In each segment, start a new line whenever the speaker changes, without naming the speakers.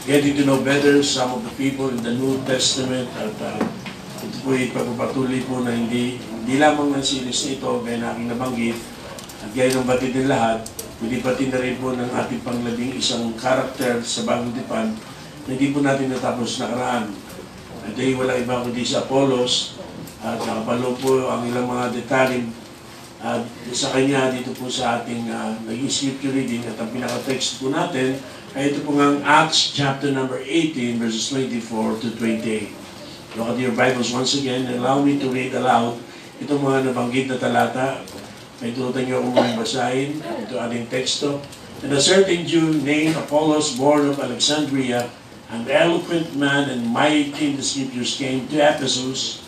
getting to know better some of the people in the New Testament at ito po ay pagpapatuloy po na hindi lamang ng series na ito gaya na aking nabanggit at gaya ng batid ng lahat, kundi batid na rin po ng ating panglabing isang karakter sa Bagong Tipan na hindi po natin natapos nakaraan. At ay walang iba kundi si Apollos at nakapalo po ang ilang mga detalye at sa kanya dito po sa ating naging scripture reading at ang pinaka-text po natin ay ito po ng Acts chapter number 18 verses 24 to 28. Look at your Bibles once again and allow me to read aloud itong mga nabanggit na talata. May turutan niyo akong mga basahin. Ito ating teksto. And a certain Jew named Apollos, born of Alexandria, an eloquent man and mighty in the scriptures, came to Ephesus.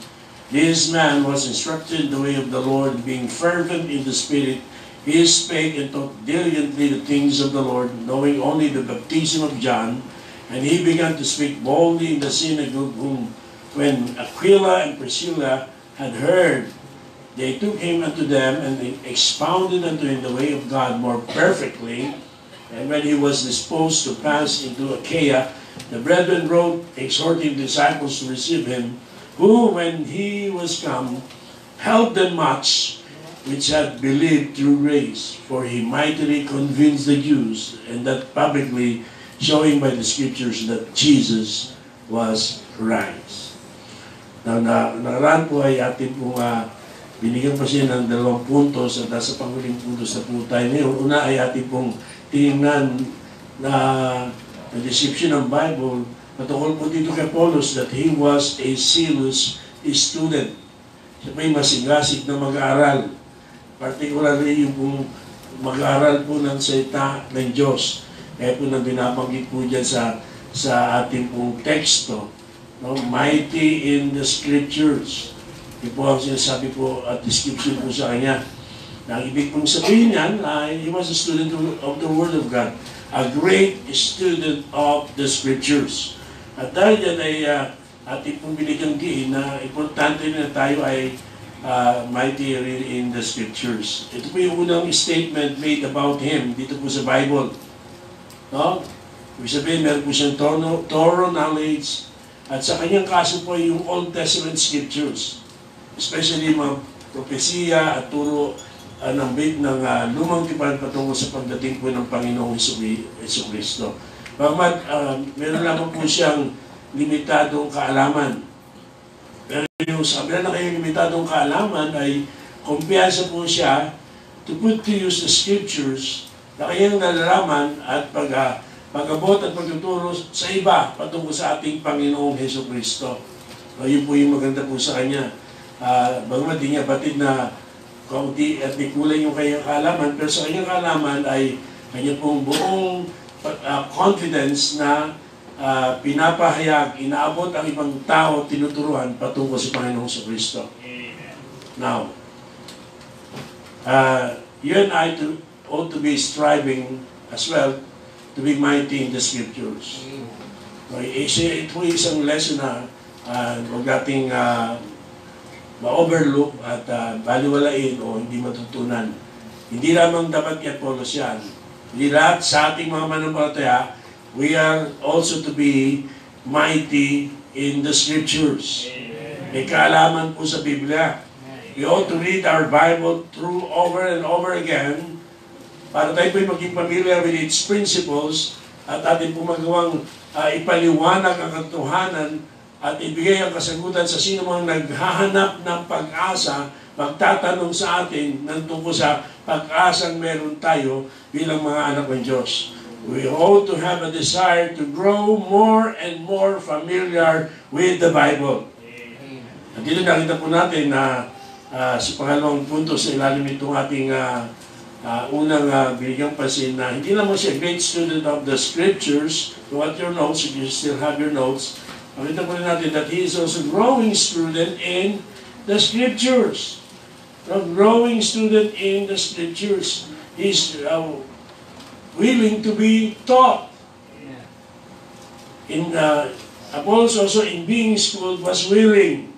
This man was instructed in the way of the Lord, being fervent in the Spirit. He spake and taught diligently the things of the Lord, knowing only the baptism of John. And he began to speak boldly in the synagogue, whom when Aquila and Priscilla had heard, they took him unto them, and they expounded unto him the way of God more perfectly. And when he was disposed to pass into Achaia, the brethren wrote, exhorting disciples to receive him, who, when he was come, helped them much, which had believed through grace, for he mightily convinced the Jews, and that publicly, showing by the scriptures that Jesus was Christ. Now, nakaraan po ay atin pong binigyan pa siya ng 2 puntos at nasa panghuling puntos na po tayo ngayon. Una ay atin pong tinignan na description ng Bible patungkol po dito kay Apollos that he was a zealous student. Siya pa yung masigasig na mag-aaral. Particularly yung pong mag-aaral po ng salita ng Diyos. Kaya po na binabanggit po dyan sa ating pong teksto. No? Mighty in the scriptures. Ito po ang sinasabi po at description po sa kanya. Ang ibig pong sabihin niyan, he was a student of the Word of God. A great student of the scriptures. At dahil yan ay ating pong binigyang diin na importante na tayo ay mighty in the scriptures. Ito po yung unang statement made about him dito po sa Bible. No? Ibig sabihin, meron po siyang thorough knowledge at sa kanyang kaso po yung Old Testament scriptures. Especially mga propesya at turo ng lumang tipan patungkol sa pagdating po ng Panginoong Jesucristo. Bagamat meron lamang po siyang limitadong kaalaman. Pero yung sabi na kayong limitadong kaalaman ay kumpiyansa po siya to put to use the scriptures na kanyang nalalaman at pag-abot at pagtuturo sa iba patungkol sa ating Panginoong Jesucristo. Yun po yung maganda po sa kanya. Bagamat di niya batid na kaunti at di kulay yung kanyang kaalaman, pero sa kanyang kaalaman ay kanya pong buong confidence na pinapahayag, inaabot ang ibang tao, tinuturuan patungkol sa Panginoong Jesucristo. Now, you and I ought to be striving as well to be mighty in the scriptures. Ito po isang lesson na huwag nating ma-overlook at baliwalain o hindi matutunan. Hindi lamang dapat kay Apollos yan. Hindi lahat sa ating mga manampalataya, we are also to be mighty in the scriptures. May kaalaman po sa Biblia. We ought to read our Bible through over and over again para tayo po'y maging familiar with its principles at atin po magawang ipaliwanag ang katotohanan at ibigay ang kasagutan sa sino mang naghahanap ng pag-asa, magtatanong sa atin ng tungkol sa pag-asang meron tayo bilang mga anak ng Diyos. We ought to have a desire to grow more and more familiar with the Bible. At dito nakita po natin na sa pangalawang punto sa ilalim itong ating unang binigyang pansin na hindi naman siya great student of the scriptures. Look at your notes, if you still have your notes. Makita po rin natin that he is also growing student in the scriptures. A growing student in the scriptures. He's willing to be taught. Apollos also in being schooled was willing.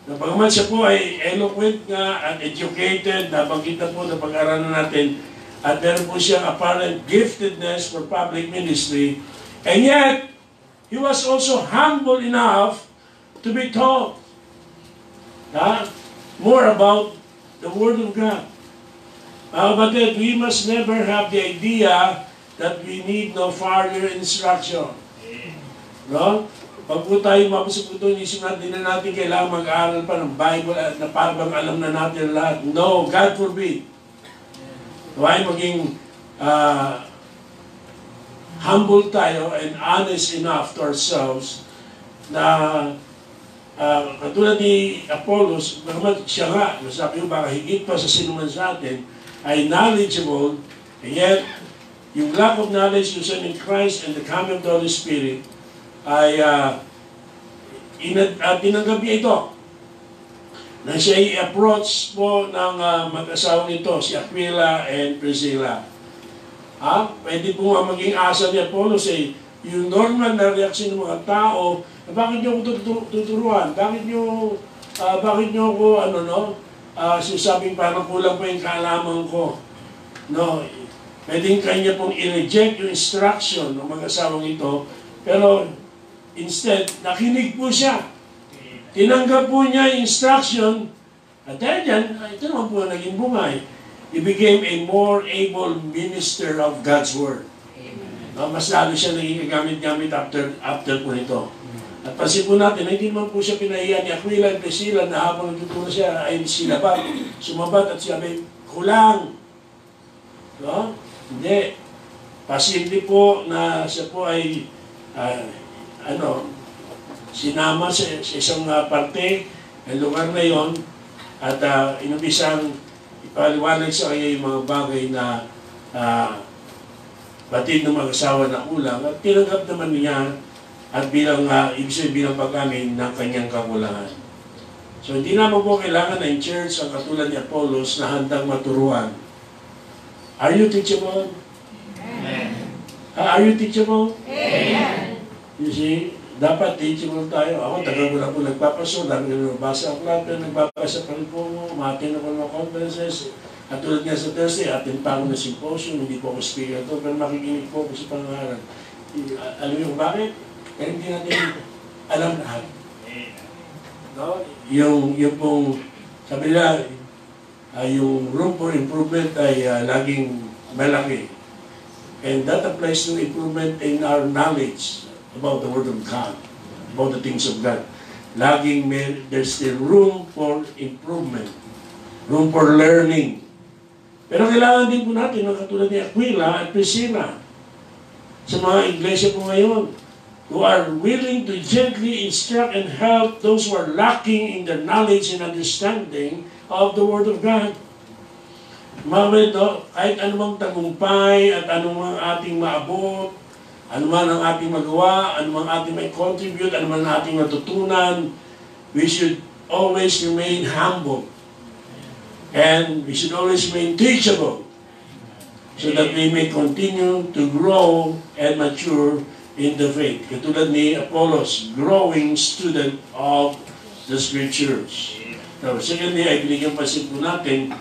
Napagaman siya po ay eloquent nga and educated, nabanggit na po na pag-aralan natin, at meron po siyang apparent giftedness for public ministry, and yet, he was also humble enough to be taught more about the Word of God. But then we must never have the idea that we need no further instruction. No? Pag po tayo mapasok ito, inisip natin na natin kailangan mag-aaral pa ng Bible at na parang alam na natin lahat. No, God forbid. Why maging humble tayo and honest enough to ourselves na katulad ni Apollos, siya nga, sabi ko baka higit pa sa sinuman sa atin, ay knowledgeable, and yet, yung lack of knowledge in Christ and the coming of the Holy Spirit, ay tinanggap niya ito, na siya i-approach po ng mag-asawang ito, si Aquila and Priscilla. Pwede po nga maging asa ni Apollos yung normal na reaksyon ng mga tao, bakit niyo ako tuturuan? Bakit niyo ako, sinasabing parang kulang pa yung kaalaman ko. No, pwedeng kanya pong i-reject yung instruction ng mga asawang ito, pero instead, nakinig po siya. Tinanggap po niya yung instruction, at dahil dyan, ito naman po naging bungay. He became a more able minister of God's Word. Mas lalo siya naging gamit-gamit after po nito. At pansin po natin, hindi naman po siya pinahiya ni Aquila at Priscilla na habang nagtuturo siya ay sila ba sumabat at sabi, kulang. No? Hindi. Pasimple po na siya po ay sinama sa isang parte ng lugar na yon at inubisang ipaliwanag sa kanya yung mga bagay na batid ng mag-asawa na ulang at tinanggap naman niya at bilang bilang pag-amin ng kanyang kakulangan. So hindi naman po kailangan na in church ang katulad ni Apollos na handang maturuan. Are you teachable? Amen. Are you teachable? Amen. You see, dapat teachable tayo. Ako, tagal ko na po nagpapaso, dami ko nabasa ang lahat, pero nagbabasa pa rin po mo, ma-attend ako ng mga conferences. At tulad nga sa Thursday, attend pa ako ng symposium, hindi po ako speaker to, pero makikinig po ako sa pangalan. Alam niyo bakit? Kaya hindi natin alam lahat. No? Yung pong, sabi nila, yung room for improvement ay laging malaki. And that applies to improvement in our knowledge about the Word of God, about the things of God. Laging there's still room for improvement, room for learning. Pero kailangan din po natin, katulad ni Aquila at Priscilla, sa mga iglesia po ngayon, who are willing to gently instruct and help those who are lacking in their knowledge and understanding of the Word of God. Mga ito, kahit anumang tagumpay at anumang ating maabot, anuman ang ating magawa, anuman ating may contribute, anuman ang ating matutunan, we should always remain humble. And we should always remain teachable so that we may continue to grow and mature in the faith. Katulad ni Apollos, growing student of the Scriptures. Now, secondly, ay binigyan pansin po natin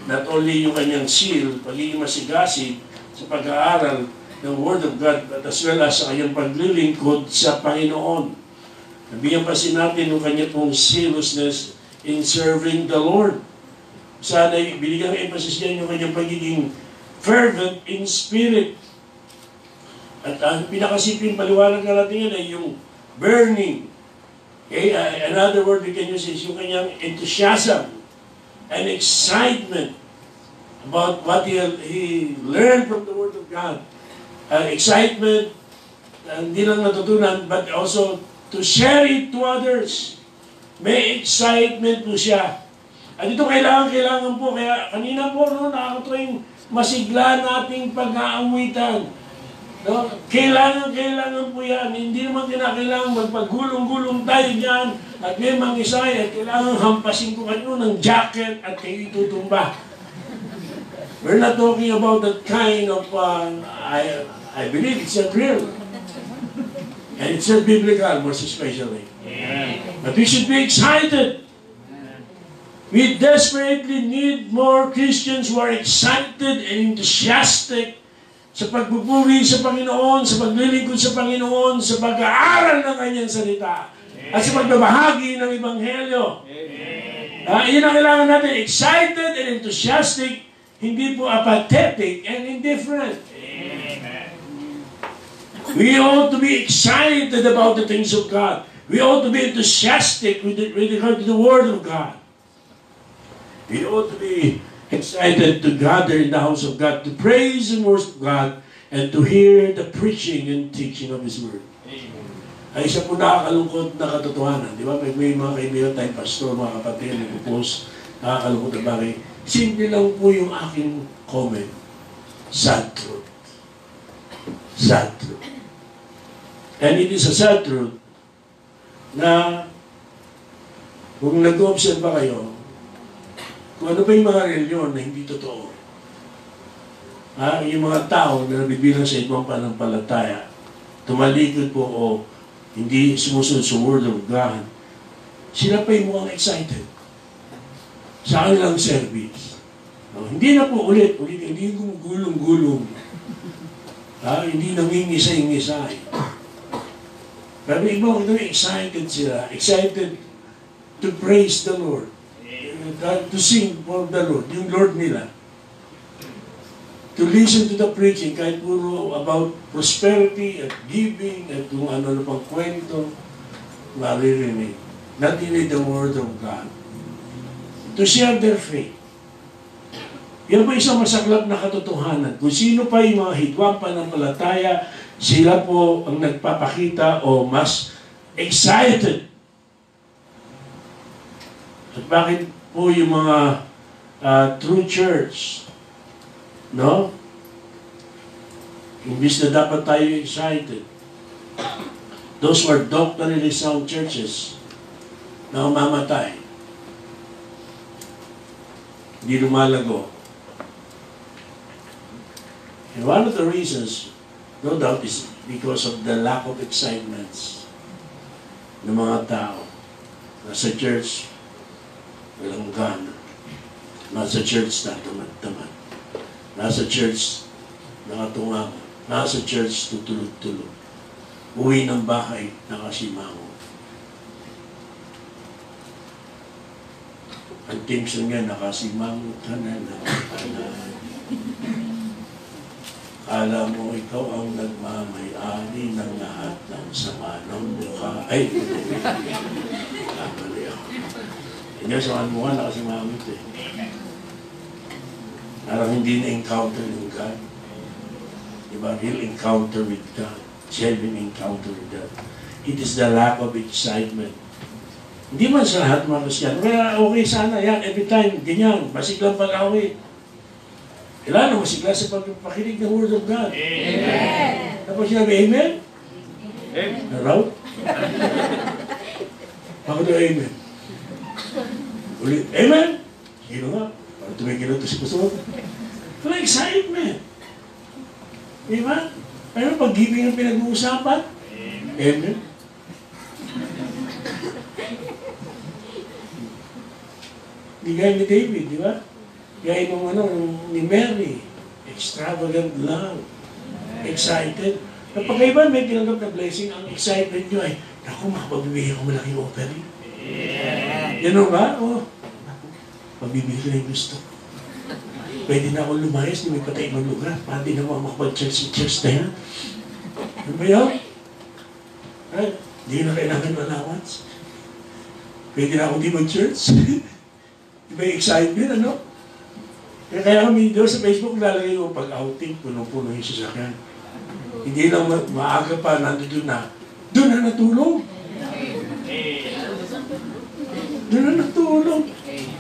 not only yung kanyang seal, pagiging masigasig sa pag-aaral ng Word of God, but as well as sa kanyang paglilingkod sa Panginoon. Nabigyan pansin natin yung kanyang pong seriousness in serving the Lord. Sana binigyan ng emphasis niya yung kanyang pagiging fervent in spirit. At ang pinakasimpleng paliwanag na natin yan ay yung burning. Okay? Another word we can use is yung kanyang enthusiasm and excitement about what he learned from the Word of God. Excitement, hindi lang natutunan, but also to share it to others. May excitement po siya. At ito kailangan po. Kaya kanina po, nakakatuwa yung masigla nating pag-aawitan. No? Kailangan po yan. Hindi naman kinakailangan magpagulong-gulong tayo dyan at may mangisay at kailangan hampasin ko kayo ng jacket at kayo itutumba. We're not talking about that kind of, I believe it's not real. And it's not biblical, most especially. Yeah. But we should be excited. We desperately need more Christians who are excited and enthusiastic sa pagpupuri sa Panginoon, sa paglilingkod sa Panginoon, sa pag-aaral ng Kanyang salita, at sa pagbabahagi ng Ebanghelyo. Yun ang kailangan natin, excited and enthusiastic, hindi po apathetic and indifferent. We ought to be excited about the things of God. We ought to be enthusiastic with regard to the Word of God. We ought to be excited to gather in the house of God, to praise and worship God, and to hear the preaching and teaching of His Word. Ay isa po nakakalungkot na katotohanan. Di ba? May mga kaibigan tayong pastor, mga kapatid, nag-post, nakakalungkot na bagay. Simple lang po yung aking comment. Sad truth. Sad truth. And it is a sad truth na kung nag-observe ba kayo, kung ano pa yung mga reliyon na hindi totoo. Yung mga tao na nabibilang sa ibang panampalataya, tumalikod po o hindi sumusunod sa Word of God, sila pa yung mukhang excited sa kanilang service. Hindi na po ulit, hindi gumugulong-gulong. Hindi nangingisay-ngisay. Pero ibang excited sila, excited to praise the Lord. To sing for the Lord, yung Lord nila. To listen to the preaching, kahit puro about prosperity at giving at kung ano pang kwento, maririnig. Not only the Word of God. To share their faith. Yan po isang masaklap na katotohanan. Kung sino pa yung mga hidwang pananampalataya, sila po ang nagpapakita o mas excited. At bakit po yung mga true church, no? Imbis na dapat tayo excited. Those were doctrinally sound churches na umamatay. Hindi lumalago. And one of the reasons, no doubt, is because of the lack of excitements ng mga tao. Nasa church, walang gana. Nasa church, tatamad-tamad. Nasa church, nakatunga. Nasa church, tutulog-tulog. Uwi ng bahay, nakasimango. Ang timson nga, nakasimango ka na. Kala mo ikaw ang nagmamay-ani ng lahat ng sama ng mukha. Ay, kamali ako. Hindi sa mga mukha, nakasimango ito eh. Parang hindi na-encounter ng God. Diba? Real encounter with God. Genuine encounter with God. It is the lack of excitement. Hindi man sa lahat mga Kristiyan. Kaya okay sana yan. Every time, ganyan. Masiglang pag-awit. Kailangan masigla sa pagpakinig ng Word of God. Amen. Tapos sinabi, Amen? Amen. Naraw? Bakit na Amen? Ulit, Amen? Sino nga? Parang tumigil ito si Pastor. Pero excitement. Diba? Pero pag-giving ang pinag-uusapan, Amen. Di gaya ni David, di ba? Gaya ni Mary. Extravagant love. Excited. Napagkaiba may tinanggap na blessing, ang excitement nyo ay, naku, makapabibigyan ko malaking offering. Yan ba? O, pabibigyan ko na yung gusto. Pwede na akong lumayas, may patay ibang lugar. Pwede na ako makapag-church na yan. Ano ba yun? Hindi na kailangan ng allowance. Pwede na akong di mag-church. Iba yung excitement, ano? Kaya kami doon sa Facebook, lalagay ko pag-outing, puno-puno yung sasakyan. Hindi lang maaga pa, nandun na. Doon na natulog. Doon na natulog.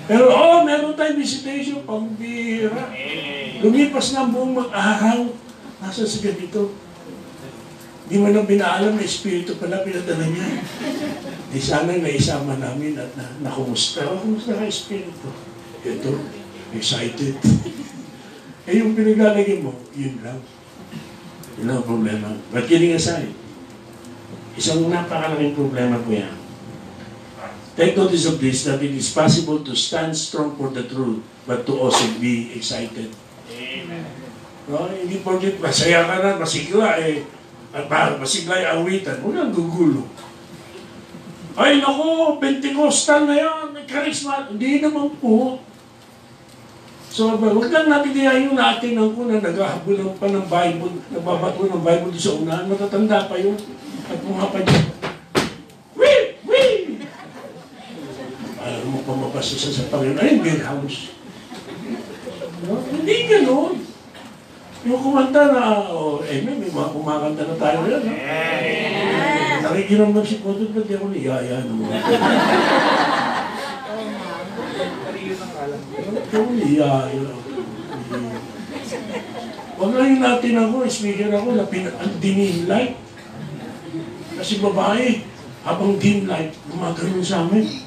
Pero meron tayong visitation, pambira. Lumipas na ang buong mag-araw. Nasa sa ganito. Di mo nang binaalam na espiritu pala pinadala niya. Di sana naisama namin at nakumusta. Kumusta ka espiritu? Ito, excited. Yung pinaglalagay mo, yun lang. Yun lang ang problema. But kidding aside, isang napakalaking problema po yan. Take notice of this, that it is possible to stand strong for the truth, but to also be excited.
Amen.
No? Hindi porket masaya ka na, masigla at masigla yung awitan, huwag kang gugulo. Ay, naku, Pentecostal na yan, charisma. Hindi naman po. So, huwag lang natin diyayin yung natin ang kuna, naghahabol pa ng Bible, nagbabato ng Bible sa unahan, matatanda pa yun. At mga pa dyan. Wee! Wee! Alam mo pa mapasa sa Panginoon, ay, beer house. No? Hindi gano'n. Yung kumanta na, may mga kumakanta na tayo yan. No? Nakikinom na si Koto, ba't di ako niyaya naman? Ito niyaya. Huwag lang natin ako, speaker ako, na dinim light. Kasi babae, habang dim light, gumagano'n sa amin.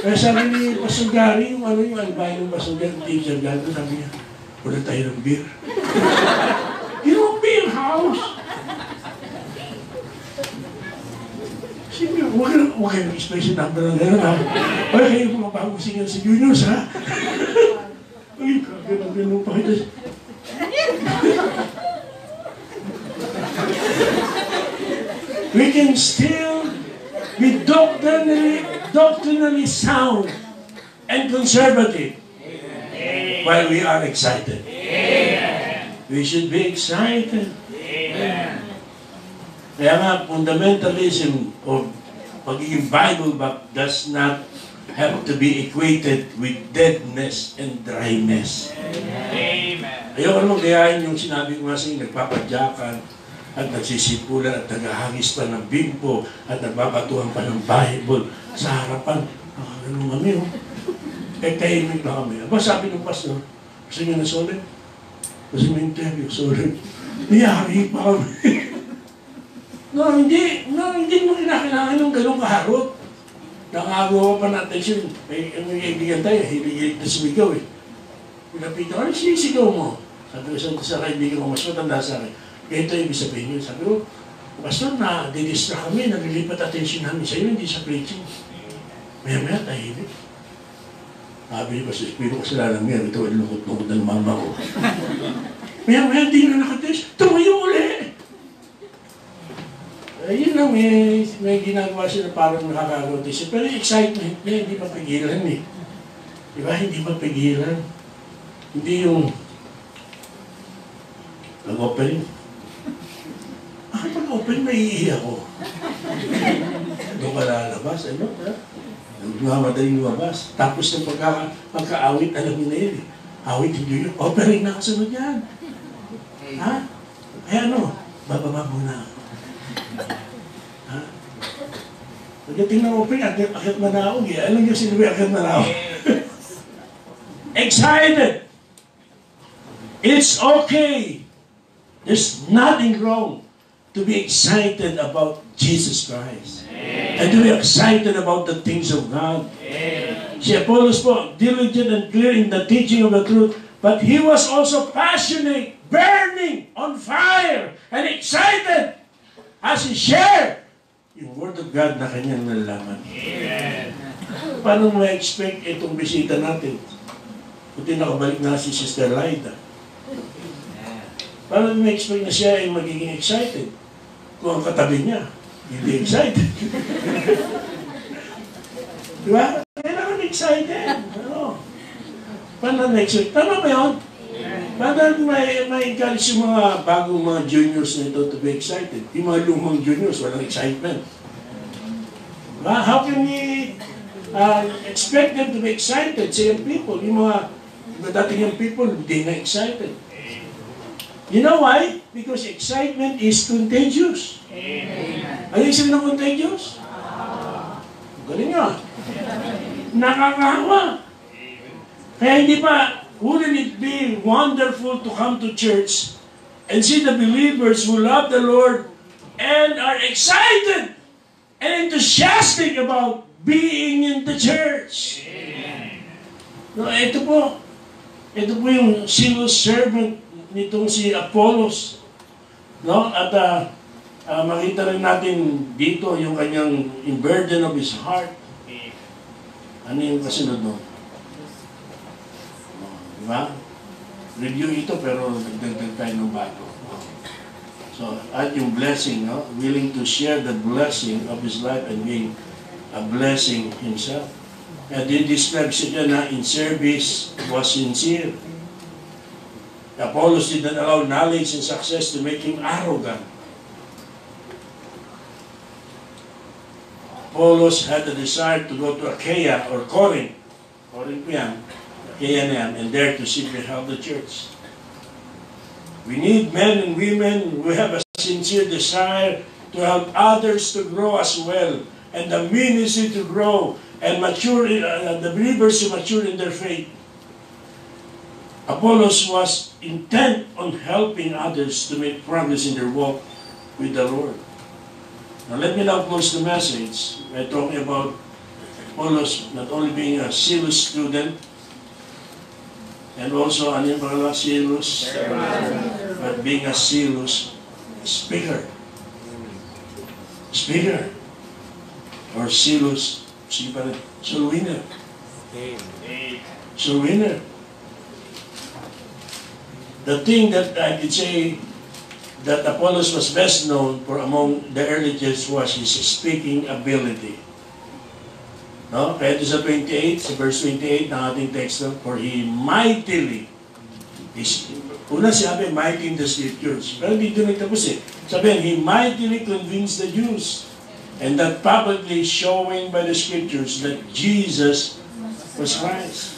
Kaya sabi ni Pastor Gary, yung albay ng Pastor Gary, teacher Gary, sabi niya, wala tayo ng beer. Yung beer house! Sige, huwag kayo mag-expression number ng gano'n ha. Huwag kayo pumapagong singer si Juniors ha. Ay, gano'n pa kita. We can still be doctrinally sound and conservative while we are excited. We should be excited. Kaya nga, fundamentalism o pagiging Bible back does not have to be equated with deadness and dryness.
Amen.
Ayoko naman gayahin yung sinabi ko nga sa inyo, nagpapadyakan at nagsisipulan at naghahagis pa ng bimpo at nagbabatuhan pa ng Bible sa harapan. Ganun kami, oh. Tahimik na kami. Aba, sabi ng pastor, gusto nyo na solid? Gusto mo interview, solid. Niyari pa kami. No, hindi mo kinakailangan yung ganun kaharot. Nakagawa pa ng attention. May kaibigan tayo, hilig na sumigaw eh. Pinapitan, ano sinisigaw mo? Sabi ko sa kaibigan ko, mas matanda sa akin. Ganito ibig sabihin yun. Sabi ko, Pastor, na-didistract kami, naglilipat attention namin sa iyo, hindi sa preaching. Maya-maya, tahimik. Sabi ni Pastor, Espiro kasalanan mo yan, ito ay lungkot-lungkot ng mama ko. Maya-maya, hindi na nakatest, tumayo ulit! Yun lang, may ginagawa siya na parang nakakagawa siya. Pero excitement niya, hindi mapigilan eh. Di ba? Hindi mapigilan. Hindi yung nag-open. Bakit pag-open, maiihi ako? Doon ka lalabas, ano? Madaling lumabas. Tapos ng pagka-awit, alam mo na yun eh. Awit, hindi yun. Opening na kasunod yan. Ha? Kaya ano? Bababa muna ako. Ha? Pagdating ng open, akit manaog eh. Alam niyo sino ba akit manaog? Excited! It's okay. There's nothing wrong to be excited about Jesus Christ. And to be excited about the things of God. Si Apollos po, diligent and clear in the teaching of the truth, but he was also passionate, burning, on fire, and excited as he shared yung Word of God na kanyang nalalaman.
Amen.
Paano ma-expect itong bisita natin? Kundi nakabalik na si Sister Lyda. Paano ma-expect na siya ay magiging excited? Kung ang katabi niya, hindi excited. Di ba? Kailangan excited. Ano? Paano na-expect? Tama ba yun? Paano ma-encourage yung mga bagong mga juniors na ito to be excited? Yung mga lumang juniors, walang excitement. Diba? How can we expect them to be excited sa young people? Yung mga dating young people, hindi na excited. You know why? Because excitement is contagious. Ano yung sabi ng contagious? Galing nga. Nakakawa. Kaya hindi pa, wouldn't it be wonderful to come to church and see the believers who love the Lord and are excited and enthusiastic about being in the church? No, ito po yung civil servant nitong si Apollos. No? At makita rin natin dito yung kanyang burden of his heart. Ano yung kasunod mo? Diba? Review ito pero nagdagdag tayo ng bago. So, at yung blessing, no? Willing to share the blessing of his life and being a blessing himself. At describe siya na in service was sincere. Apollos did not allow knowledge and success to make him arrogant. Apollos had a desire to go to Achaia or Corinth. Corinth yan. Achaia na yan. And there to seek the help of the church. We need men and women who have a sincere desire to help others to grow as well. And the ministry to grow and mature, the believers to mature in their faith. Apollos was intent on helping others to make progress in their walk with the Lord. Now let me now close the message by talking about Apollos not only being a zealous student and also ano yung pangalawa, zealous, but being a zealous speaker. Speaker. Or zealous, sige pa rin, soul winner. Soul winner. The thing that I could say that Apollos was best known for among the early church was his speaking ability. No? Kaya ito sa 28, sa verse 28 ng ating text, for he mightily, una sabi, mighty in the scriptures. Pero dito nagtapos eh. Sabihin, he mightily convinced the Jews, and that publicly showing by the scriptures that Jesus was Christ.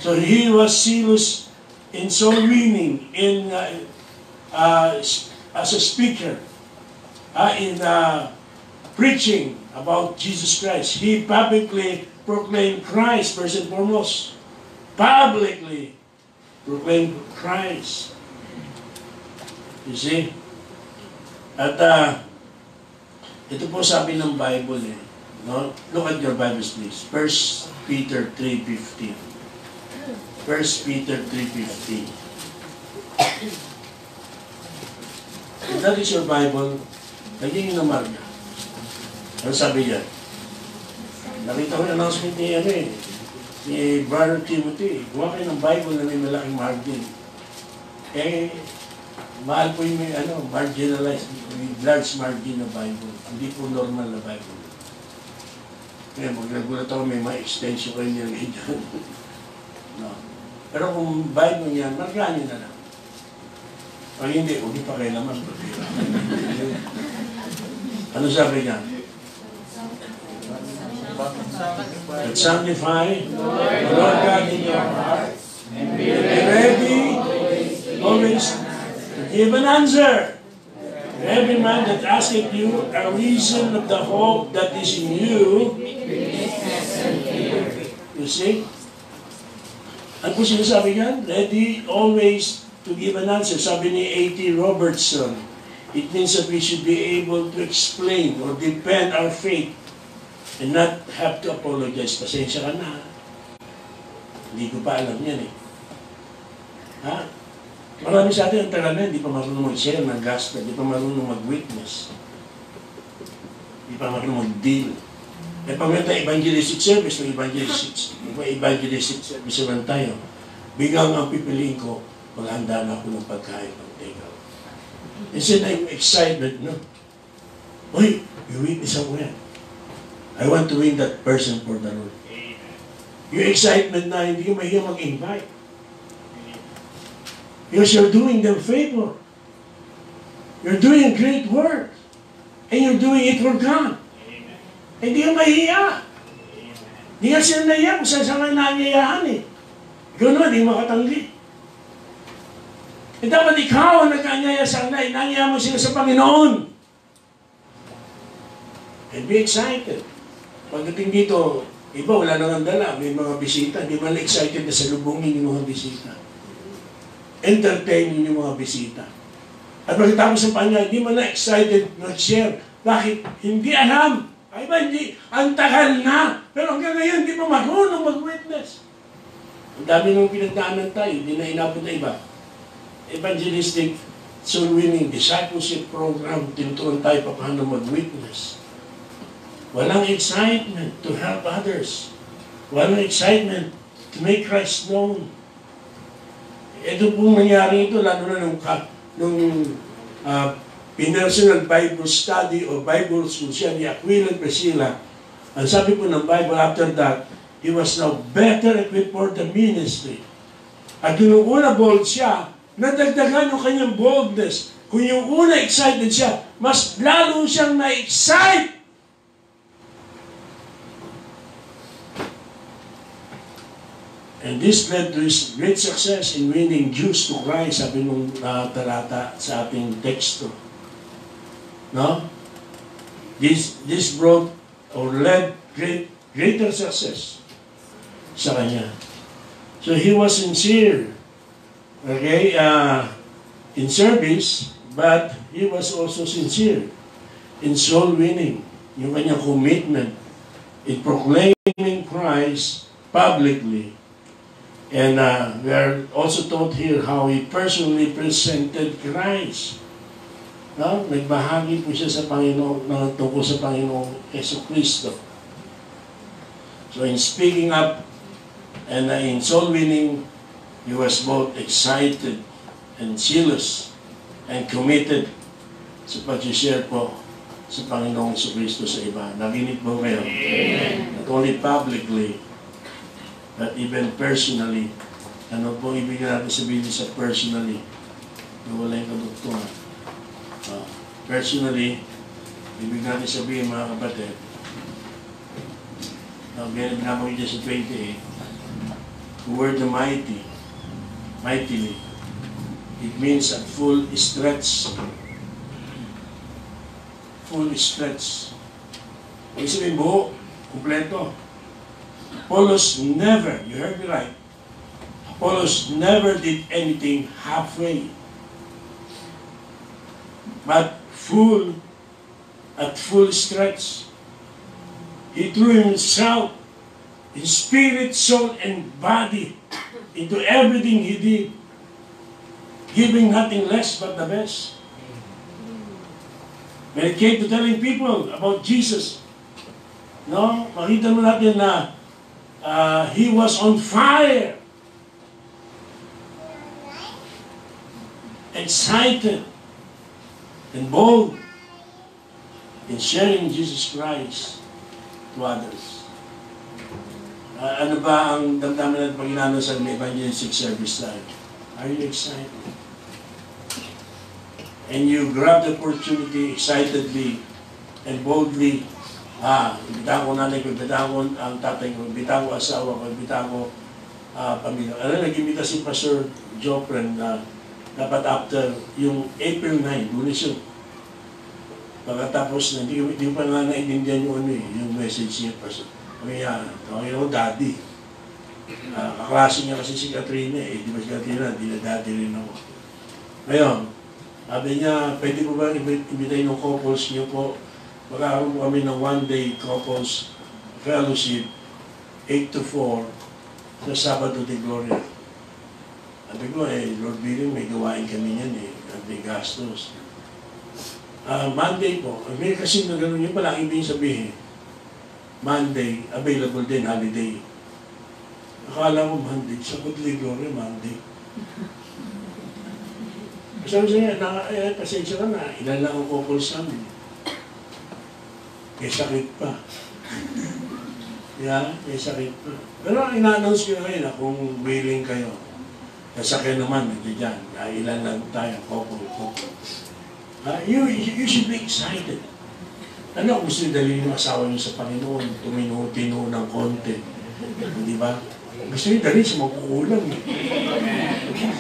So he was zealous in soul winning, in as a speaker, in preaching about Jesus Christ. He publicly proclaimed Christ, first and foremost. Publicly proclaimed Christ. You see? At ito po sabi ng Bible eh. No? Look at your Bibles please. 1 Peter 3:15. 1 Peter 3:15. If that is your Bible, lagyan nyo ng marga. Ano sabi yan? Nakita ko yung announcement ni, ni Brother Timothy. Gawa kayo ng Bible na may malaking margin. Mahal po yung may marginalized, large margin na Bible. Hindi po normal na Bible. Kaya maglagulat ako, may mga extension kayo niya dyan. No. Pero kung Bible niya, marganin na lang. Pag hindi, huwag pa kayo naman. Ano sabi niya? But sanctify the Lord God in your hearts, and be ready always to give an answer to every man that asketh you a reason of the hope that is in you. You see? Ano po sinasabi niyan? Ready always to give an answer. Sabi ni A.T. Robertson, it means that we should be able to explain or defend our faith and not have to apologize. Pasensya ka na. Hindi ko pa alam yan eh. Ha? Marami sa atin ang tagal na, hindi pa marunong mag-share ng gospel, hindi pa marunong mag-witness, hindi pa marunong mag-deal. E pag may evangelistic service, evangelistic service naman tayo, biglang ang pipiliin ko, maghanda na ako ng pagkain ng take-out. Instead I'm excited, no? Uy, i-witness ako yan. I want to win that person for the Lord. Yung excitement na hindi ko mahiya mag-invite. Because you're doing them favor. You're doing a great work. And you're doing it for God. Hindi ka mahiya. Hindi ka sila nahiya kung saan saan nangyayaan eh. Ikaw naman, hindi makatanggi. E dapat ikaw ang nag-anyaya sa kanila, inanyaya mo sila sa Panginoon. And be excited. Pagdating dito, iba wala nang dala, may mga bisita, hindi man excited na salubungin yung mga bisita. Entertain yung mga bisita. At pagkatapos ng Panya, hindi man na excited mag-share. Bakit? Hindi alam. Ay ba, hindi. Ang tagal na. Pero hanggang ngayon, hindi pa marunong mag-witness. Ang dami nung pinagdaanan tayo, hindi na inabot na iba. Evangelistic soul winning discipleship program, tinuturuan tayo pa paano mag-witness. Walang excitement to help others. Walang excitement to make Christ known. Ito pong nangyari ito, lalo na nung personal Bible study o Bible school siya ni Aquila at Priscilla. Ang sabi po ng Bible, after that, he was now better equipped for the ministry. At yung una bold siya, nadagdagan yung kanyang boldness. Kung yung una excited siya, mas lalo siyang na-excite. And this led to his great success in winning Jews to Christ, sabi nung talata sa ating teksto. No? This brought or led greater success sa kanya. So he was sincere, okay, in service, but he was also sincere in soul winning. Yung kanyang commitment in proclaiming Christ publicly. And we are also taught here how he personally presented Christ. No? Nagbahagi po siya sa Panginoon, tungkol sa Panginoong Jesucristo. So in speaking up and in soul winning, he was both excited and zealous and committed sa pag-share po sa Panginoong Jesucristo sa iba. Naginit po kayo? Not only publicly, but even personally. Ano po ibig natin sabihin sa personally? Wala yung kadugtungan. Personally, ibig natin sabihin mga kapatid, binabang niya sa 28, who were the mightily. It means at full stretch. Full stretch. Ibig sabihin buo, kumpleto. Apollos never, you heard me right, Apollos never did anything halfway, but at full stretch. He threw himself in spirit, soul, and body into everything he did, giving nothing less but the best. When it came to telling people about Jesus, no, makita mo natin na he was on fire, excited, and bold in sharing Jesus Christ to others. Ano ba ang damdamin natin pag inano sa evangelistic service tayo? Are you excited? And you grab the opportunity excitedly and boldly. Ibitahan ko nanay ko, ibitahan ko ang tatay ko, ibitahan ko asawa ko, ibitahan ko pamilya. Nag-imbita si Pastor Jopren na dapat after yung April 9, Lunes yun. Pagkatapos na, hindi ko pa nga naintindihan yung message niya, Pastor. Tawagin ako, Daddy. Kaklase niya kasi si Katrina di ba si Katrina, di na Daddy rin ako. Ngayon, sabi niya, pwede po ba imbitahin yung couples niyo po? Magkakaroon kami ng one-day couples fellowship, 8 to 4, sa Sabado de Gloria. Sabi ko, Lord willing, may gawain kami yan may gastos. Monday po, may kasi na gano'n yun pala, ibig sabihin, Monday, available din, holiday. Akala ko Monday, Sabado de Gloria, Monday. Sabi siya, pasensya ka na, ilan lang ang couples namin. May sakit pa. May sakit pa. Pero ina-announce ko ngayon na kung willing kayo, nasakyan naman, dyan, ilan lang tayo, couple. You should be excited. Ano, gusto nyo dalhin yung asawa nyo sa Panginoon, tino ng konti. Di ba? Gusto nyo dalhin sa magkukulang.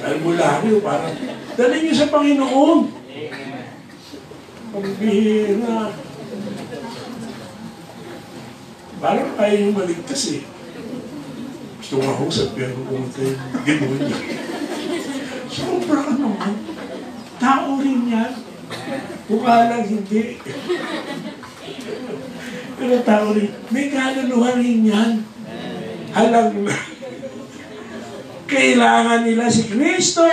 Albularyo, parang, dalhin nyo sa Panginoon. Pagbihira. Parang kaya yung maligtas Gusto nga ako sa pero kung kayo gano'n niya. Sobra ka naman. Tao rin yan. Mukha lang hindi. Pero tao rin. May kaluluwa rin yan. Halang na. Kailangan nila si Kristo.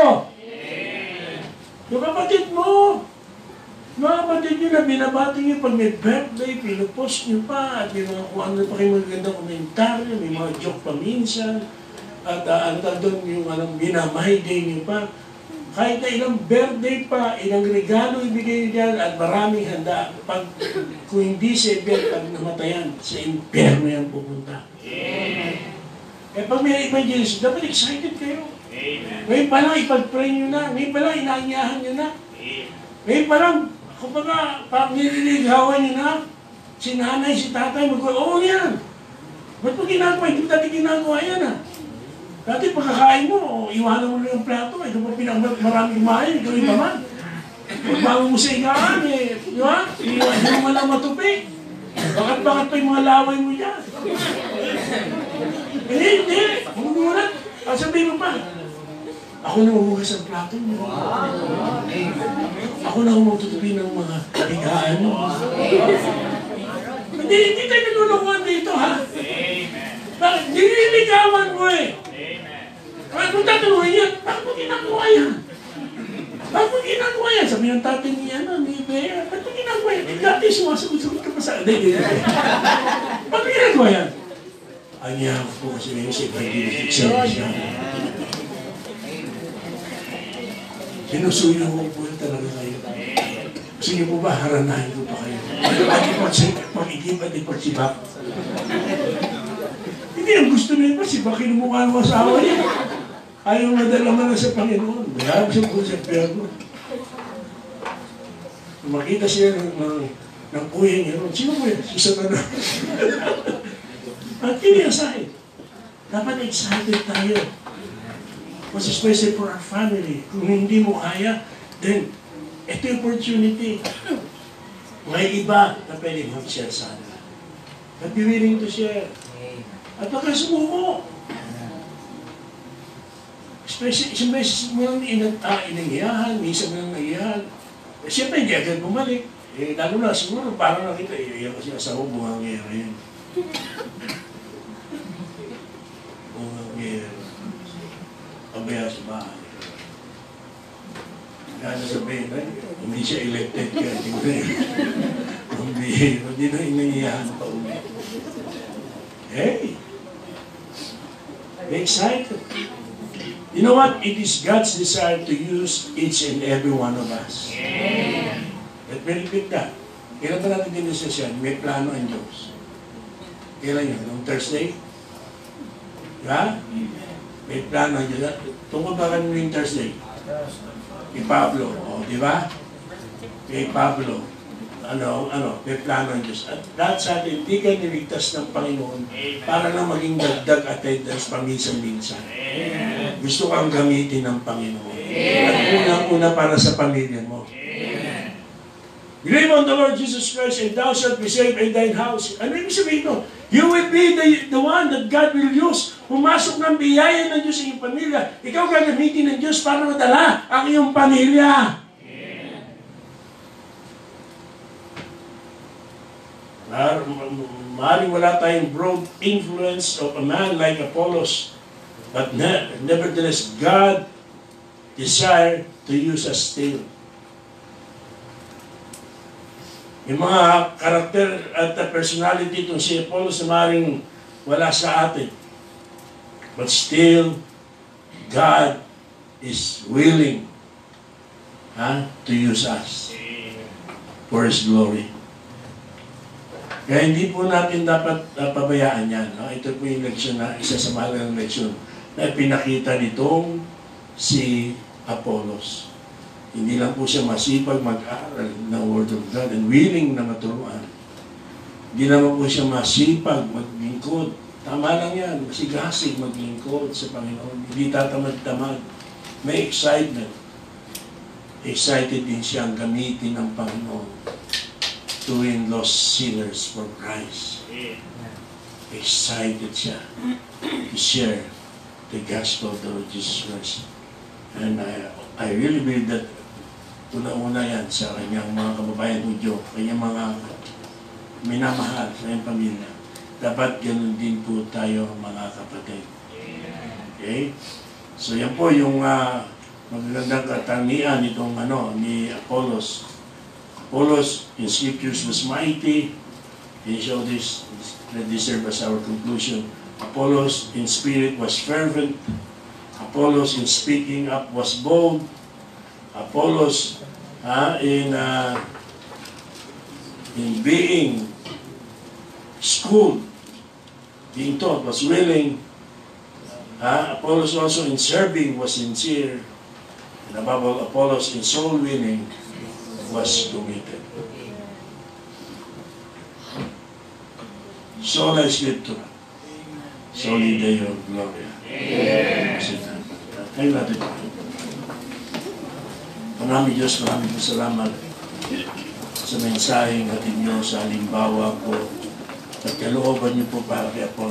Yung kapatid mo, mga kapatid nyo na binabati nyo pag may birthday, pinupost nyo pa, at may mga kung ano pa kayo magandang komentaryo, may mga joke pa minsan, at doon yung minamahay day nyo pa. Kahit na ilang birthday pa, ilang regalo ibigay nyo dyan, at maraming handa. Kung hindi sa event, pag namatayan, sa impyerno yan pupunta. Eh pag may evangelist, dapat excited kayo. Ngayon pa lang, ipag-pray nyo na. Ngayon pa lang, inaanyahan nyo na. Ngayon pa lang, kumbaga, pag nililigawan nyo na, si nanay, si tatay, oo yan. Ba't mo ginagawa? Hindi mo dati ginagawa yan Dati pagkakain mo, iwanan mo na yung plato, ito pa maraming kumain, ikaw yung naman. Pagbago mo sa igaan, di ba? Iwanan mo lang matupi. Bakit pa yung mga laway mo dyan? Hindi. Umulat. Sabihin mo pa, ako na mamugas ang plato mo. Ako na magtutupi ng mga higaan mo. Hindi tayo nilulukuhan dito, ha? Bakit? Nililigawan mo Kung tatanungin yan, bakit mo ginagawa yan? Bakit mo ginagawa yan? Sabi ng tatay niya, ni Bea, bakit mo ginagawa yan? Dati sumasagot-sagot ka pa sa... Hindi. Bakit mo ginagawa yan? Ang yaman po kasi ngayon sa evangelistic service yan. Sinusuyo mo po talaga kayo. Gusto niyo po ba haranahin ko pa kayo? Pag-igib at ipagsibak. Hindi ang gusto niya pa, sibakin mo mukha ng asawa niya. Ayaw madala man sa Panginoon. Mayroon siya po sa Piyerno. Makita siya ng kuya niya. Sino po yan? Si Satanas. At kiniyasahin. Dapat excited tayo. Mas especially for our family. Kung hindi mo kaya, then, ito yung opportunity. May iba na pwede mag-share sana. But be willing to share. At baka sumuko. Especially, isang beses mo lang inangiyahan, minsan mo lang naiyahan. Siyempre, hindi agad bumalik. Lalo na, siguro, parang nakita, iyan kasi asawa, bungangera yan. Bungangera. Pabaya sa bahay. Kaya sabihin, hindi siya elected kaya hindi na inangiyahan pa ulit. Hey! Be excited. You know what? It is God's desire to use each and every one of us. Let me repeat that. Kailan ba natin dinesisyon? May plano ang Diyos. Kailan yun? Noong Thursday? Diba? May plano ang Diyos. Tungkol ba kanino yung Thursday? Kay Pablo. O, diba? Kay Pablo. May plano ang Diyos. At lahat sa atin, hindi ka niligtas ng Panginoon para lang maging dagdag attendance paminsan-minsan. Gusto kang gamitin ng Panginoon. At unang-una para sa pamilya mo. Believe on the Lord Jesus Christ and thou shalt be saved in thine house. Ano ibig sabihin ito? You will be the one that God will use. Pumasok ng biyaya ng Diyos sa iyong pamilya. Ikaw gagamitin ng Diyos para madala ang iyong pamilya. Maaaring wala tayong broad influence of a man like Apollos, but nevertheless, God desired to use us still. Yung mga karakter at personality itong si Apollos na maaaring wala sa atin. But still, God is willing to use us for His glory. Kaya hindi po natin dapat pabayaan yan. Ito po yung leksyon na, isa sa mahalagang leksyon na pinakita nitong si Apollos. Hindi lang po siya masipag mag-aral ng Word of God and willing na maturuan. Hindi naman po siya masipag maglingkod. Tama lang yan, masigasig maglingkod sa Panginoon. Hindi tatamad-tamad. May excitement. Excited din siyang gamitin ng Panginoon to win lost sinners for Christ. Excited siya to share the gospel of the Lord Jesus Christ. And I really believe that una-una yan sa kanyang mga kababayan Hudyo, kanyang mga minamahal sa kanyang pamilya. Dapat ganun din po tayo mga kapatid. Okay? So yan po yung magagandang katangian itong ni Apollos. Apollos in scriptures was mighty. He showed this, let this serve as our conclusion. Apollos in spirit was fervent. Apollos in speaking up was bold. Apollos in being schooled, being taught, was willing. Apollos also in serving was sincere. And above all, Apollos in soul winning was committed. Sola Scriptura. Soli Deo Gloria. Kayo natin. Maraming Diyos, maraming salamat sa mensaheng hatid niyo sa halimbawa ko at kalooban niyo po para kay Apollos.